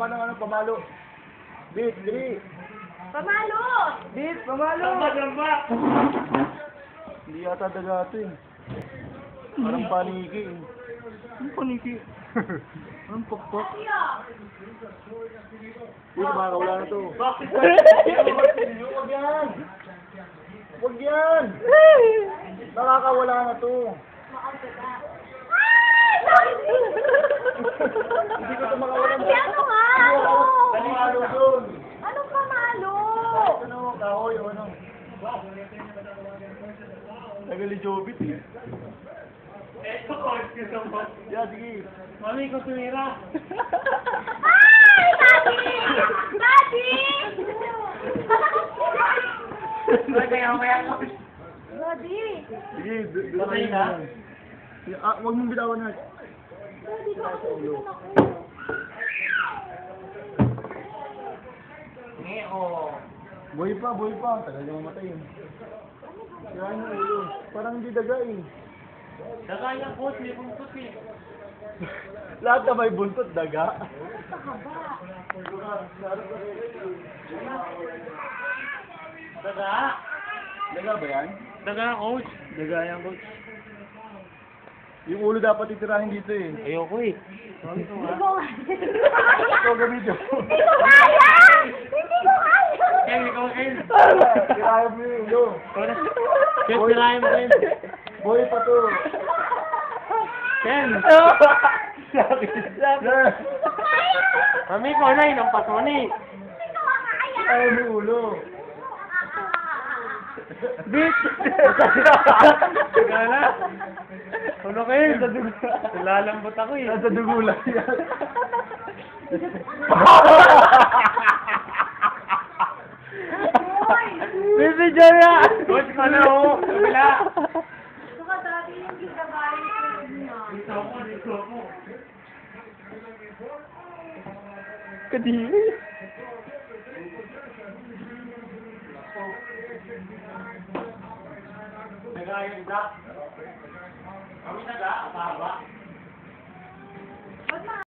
ka ng ano, pamalo. Beat, dali. Pamalo! Beat, pamalo. Lamba! Hindi yata daga ito eh. Parang paniki eh. Anong paniki? Anong pokpok? Hindi, makakawala na to. Bakit? Huwag yan! Huwag yan! Nakakawala na to. Hindi ko ito makawalan. Ano nga? Ano? Pamalo doon. Anong pamalo? Ano, kahoy o ano? Tagal ni Jobit eh. Eto ko, excuse mo. Yeah, sige. Mami ko tumira. Ay! Daddy! Daddy! Kaya ko. Daddy! Sige, Patay na? Huwag mong bitawan na. Daddy, bakit naman ako? Boy pa. Tagal niya mamatay eh. Kaya yung ulo. Parang hindi daga eh. Dagaya po, may bungkot eh. Lahat na may buntot, daga. Daga? Daga ba yan? Daga, coach. Daga yan, coach. Yung ulo dapat titirahin dito eh. Ayoko eh. Hindi ko kaya! Ito gamitin mo. Hindi ko kaya! Hindi ko kaya! Ken, ikaw, Ken. Tirahin mo yung ulo. Ken, tirahin mo, Ken. Boy pa to. Ken. Sakit. Mami ko na, inampas mo ni. Ay, may ulo. Bitch! Gala. Ano kayo? Lalambot ako eh. Nasa dugo lang yan. Baby Jaya! Coach ko na oh! Kabila! Ito ka dati yung ginabayan ko niya. Dito ako. Kadiri. Nagaya isa. Kami naga, ang haba.